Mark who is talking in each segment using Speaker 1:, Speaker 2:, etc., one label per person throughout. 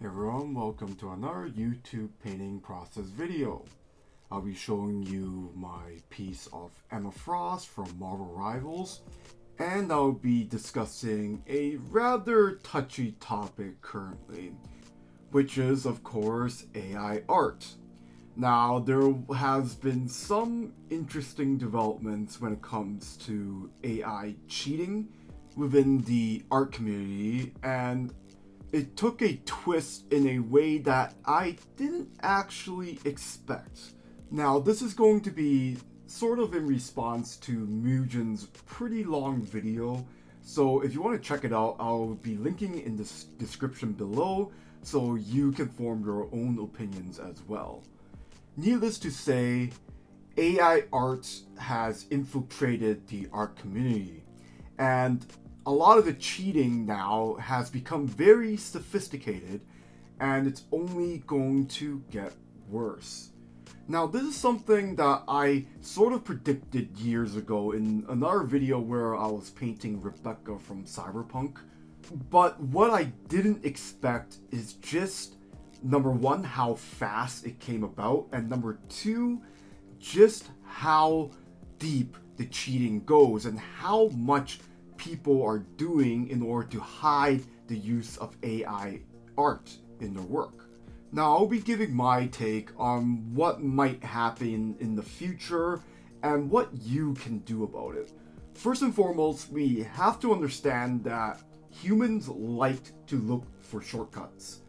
Speaker 1: Hey everyone, welcome to another YouTube painting process video. I'll be showing you my piece of Emma Frost from Marvel Rivals, and I'll be discussing a rather touchy topic currently, which is of course AI art. Now, there has been some interesting developments when it comes to AI cheating within the art community, and it took a twist in a way that I didn't actually expect. Now, this is going to be sort of in response to Mugen's pretty long video, so if you want to check it out, I'll be linking in the description below so you can form your own opinions as well. Needless to say, AI art has infiltrated the art community, and a lot of the cheating now has become very sophisticated, and it's only going to get worse. Now, this is something that I sort of predicted years ago in another video where I was painting Rebecca from Cyberpunk. But what I didn't expect is just, number one, how fast it came about, and number two, just how deep the cheating goes and how much people are doing in order to hide the use of AI art in their work. Now, I'll be giving my take on what might happen in the future and what you can do about it. First and foremost, we have to understand that humans like to look for shortcuts.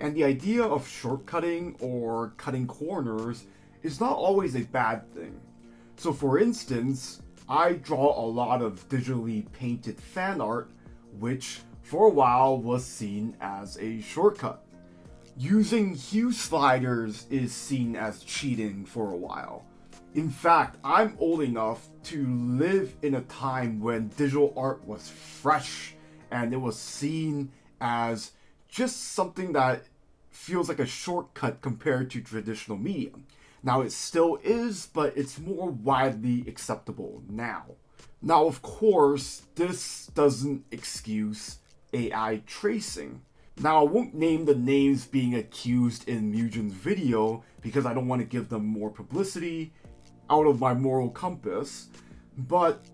Speaker 1: And the idea of shortcutting or cutting corners is not always a bad thing. So for instance, I draw a lot of digitally painted fan art, which for a while was seen as a shortcut. Using hue sliders is seen as cheating for a while. In fact, I'm old enough to live in a time when digital art was fresh and it was seen as just something that feels like a shortcut compared to traditional media. Now, it still is, but it's more widely acceptable now. Now, of course, this doesn't excuse AI tracing. Now, I won't name the names being accused in Mugen's video because I don't want to give them more publicity out of my moral compass, but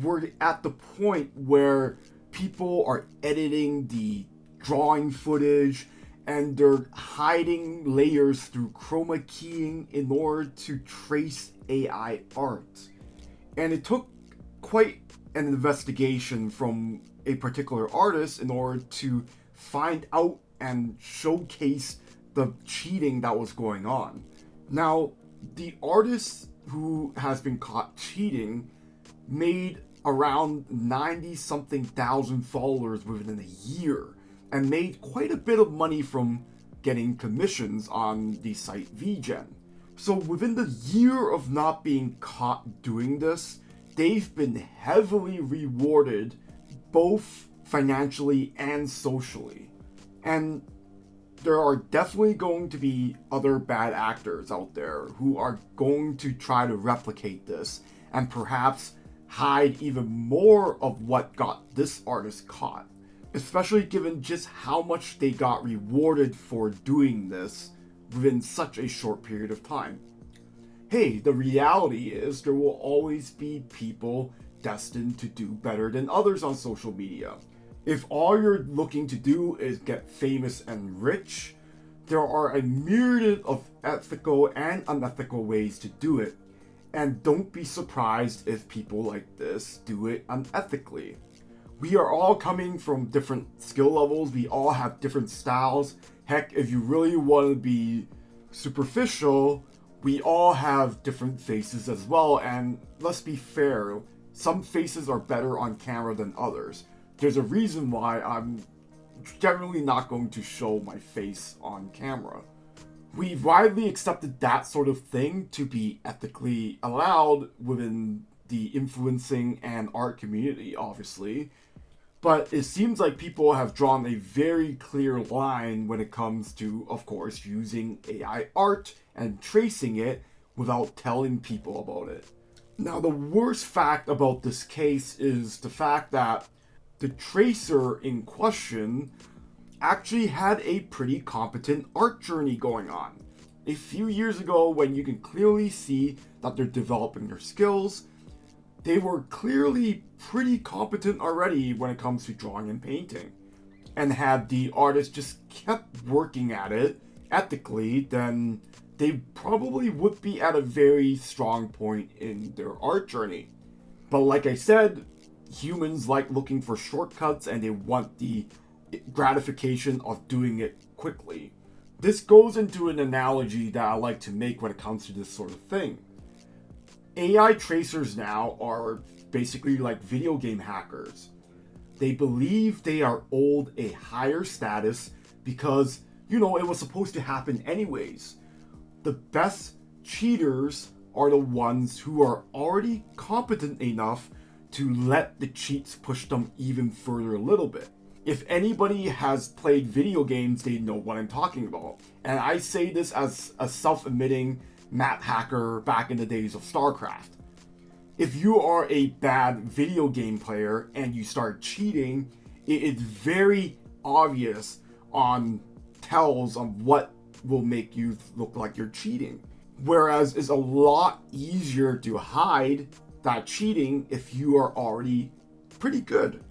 Speaker 1: we're at the point where people are editing the drawing footage and they're hiding layers through chroma keying in order to trace AI art. And it took quite an investigation from a particular artist in order to find out and showcase the cheating that was going on. Now, the artist who has been caught cheating made around 90 something thousand followers within a year and made quite a bit of money from getting commissions on the site VGen. So within the year of not being caught doing this, they've been heavily rewarded both financially and socially. And there are definitely going to be other bad actors out there who are going to try to replicate this and perhaps hide even more of what got this artist caught, especially given just how much they got rewarded for doing this within such a short period of time. Hey, the reality is there will always be people destined to do better than others on social media. If all you're looking to do is get famous and rich, there are a myriad of ethical and unethical ways to do it. And don't be surprised if people like this do it unethically. We are all coming from different skill levels. We all have different styles. Heck, if you really want to be superficial, we all have different faces as well. And let's be fair, some faces are better on camera than others. There's a reason why I'm generally not going to show my face on camera. We've widely accepted that sort of thing to be ethically allowed within the influencing and art community, obviously. But it seems like people have drawn a very clear line when it comes to, of course, using AI art and tracing it without telling people about it. Now, the worst fact about this case is the fact that the tracer in question actually had a pretty competent art journey going on. A few years ago, when you can clearly see that they're developing their skills, they were clearly pretty competent already when it comes to drawing and painting. And had the artist just kept working at it ethically, then they probably would be at a very strong point in their art journey. But like I said, humans like looking for shortcuts and they want the gratification of doing it quickly. This goes into an analogy that I like to make when it comes to this sort of thing. AI tracers now are basically like video game hackers. They believe they are owed a higher status because, it was supposed to happen anyways. The best cheaters are the ones who are already competent enough to let the cheats push them even further a little bit. If anybody has played video games, they know what I'm talking about. And I say this as a self-admitting map hacker back in the days of StarCraft. If you are a bad video game player and you start cheating, it is very obvious on tells on what will make you look like you're cheating. Whereas it's a lot easier to hide that cheating if you are already pretty good.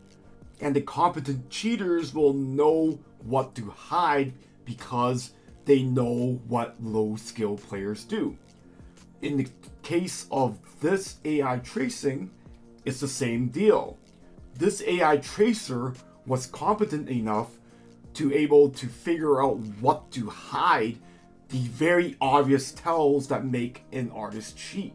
Speaker 1: And the competent cheaters will know what to hide because they know what low skill players do. In the case of this AI tracing, it's the same deal. This AI tracer was competent enough to able to figure out what to hide the very obvious tells that make an artist cheat.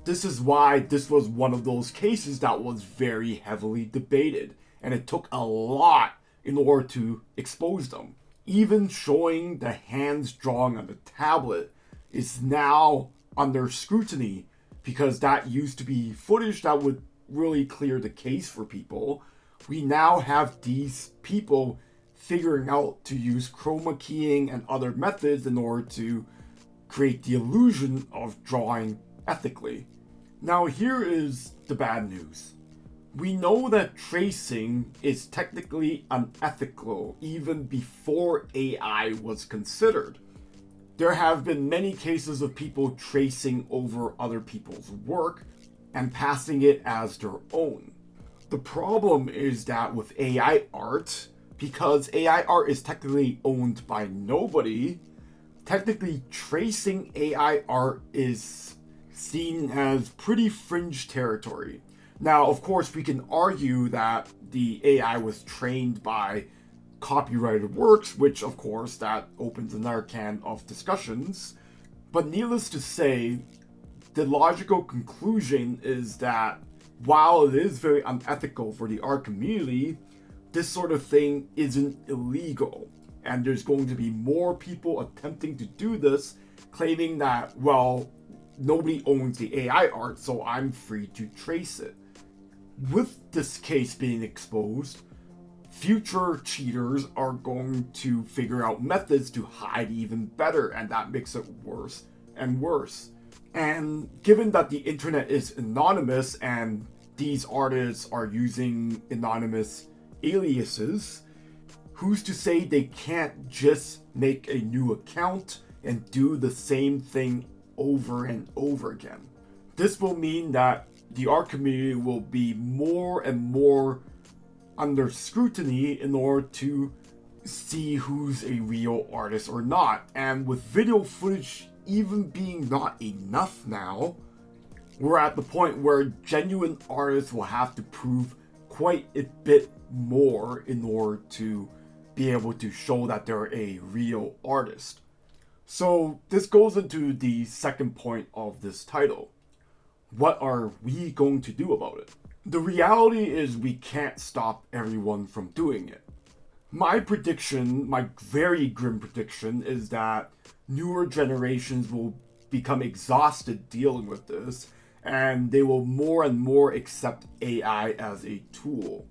Speaker 1: This is why this was one of those cases that was very heavily debated, and it took a lot in order to expose them. Even showing the hands drawing on the tablet is now under scrutiny because that used to be footage that would really clear the case for people. We now have these people figuring out to use chroma keying and other methods in order to create the illusion of drawing ethically. Now here is the bad news. We know that tracing is technically unethical even before AI was considered. There have been many cases of people tracing over other people's work and passing it as their own. The problem is that with AI art, because AI art is technically owned by nobody, technically tracing AI art is seen as pretty fringe territory. Now, of course, we can argue that the AI was trained by copyrighted works, which, of course, that opens another can of discussions. But needless to say, the logical conclusion is that while it is very unethical for the art community, this sort of thing isn't illegal. And there's going to be more people attempting to do this, claiming that, well, nobody owns the AI art, so I'm free to trace it. With this case being exposed, future cheaters are going to figure out methods to hide even better, and that makes it worse and worse. And given that the internet is anonymous and these artists are using anonymous aliases, who's to say they can't just make a new account and do the same thing over and over again? This will mean that the art community will be more and more under scrutiny in order to see who's a real artist or not. And with video footage even being not enough now, we're at the point where genuine artists will have to prove quite a bit more in order to be able to show that they're a real artist. So this goes into the second point of this title. What are we going to do about it? The reality is we can't stop everyone from doing it. My prediction, my very grim prediction, is that newer generations will become exhausted dealing with this, and they will more and more accept AI as a tool.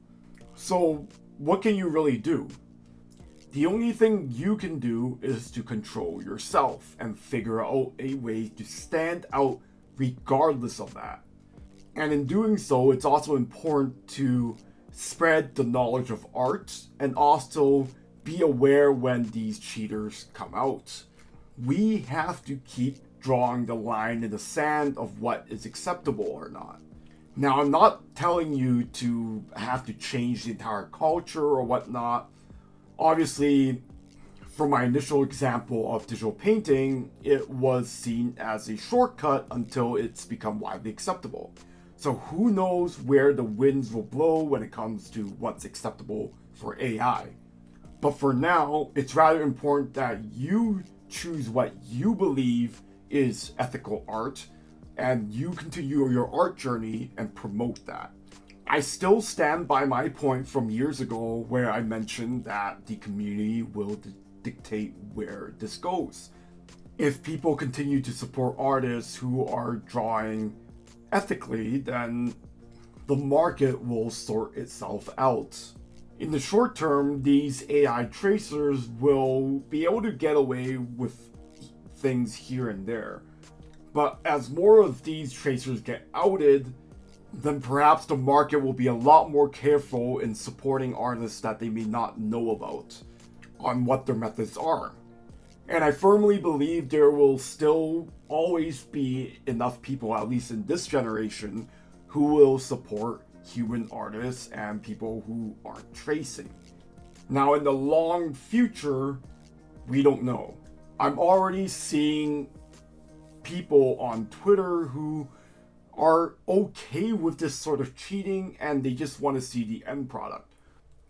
Speaker 1: So, what can you really do? The only thing you can do is to control yourself and figure out a way to stand out regardless of that. And in doing so, it's also important to spread the knowledge of art and also be aware when these cheaters come out. We have to keep drawing the line in the sand of what is acceptable or not. Now, I'm not telling you to have to change the entire culture or whatnot. Obviously, for my initial example of digital painting, it was seen as a shortcut until it's become widely acceptable. So who knows where the winds will blow when it comes to what's acceptable for AI. But for now, it's rather important that you choose what you believe is ethical art, and you continue your art journey and promote that. I still stand by my point from years ago where I mentioned that the community will dictate where this goes. If people continue to support artists who are drawing ethically, then the market will sort itself out. In the short term, these AI tracers will be able to get away with things here and there. But as more of these tracers get outed, then perhaps the market will be a lot more careful in supporting artists that they may not know about on what their methods are. And I firmly believe there will still always be enough people, at least in this generation, who will support human artists and people who aren't tracing. Now, in the long future, we don't know. I'm already seeing people on Twitter who are okay with this sort of cheating and they just want to see the end product.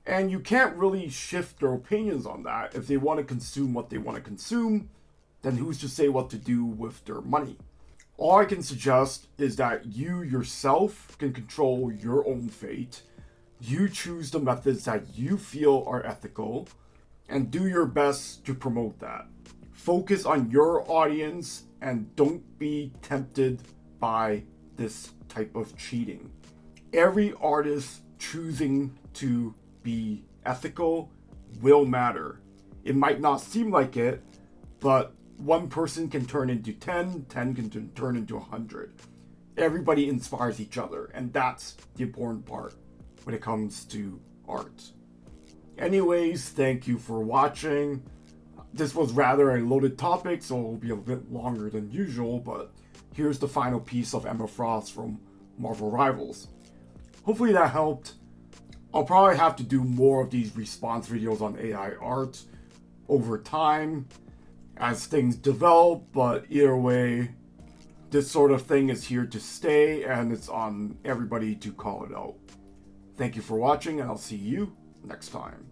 Speaker 1: And you can't really shift their opinions on that. If they want to consume what they want to consume, then who's to say what to do with their money? All I can suggest is that you yourself can control your own fate. You choose the methods that you feel are ethical and do your best to promote that. Focus on your audience and don't be tempted by this type of cheating. Every artist choosing to be ethical will matter. It might not seem like it, but one person can turn into 10 can turn into 100. Everybody inspires each other, and that's the important part when it comes to art. Anyways, thank you for watching. This was rather a loaded topic, so it'll be a bit longer than usual, but here's the final piece of Emma Frost from Marvel Rivals. Hopefully that helped. I'll probably have to do more of these response videos on AI art over time as things develop, but either way, this sort of thing is here to stay and it's on everybody to call it out. Thank you for watching, and I'll see you next time.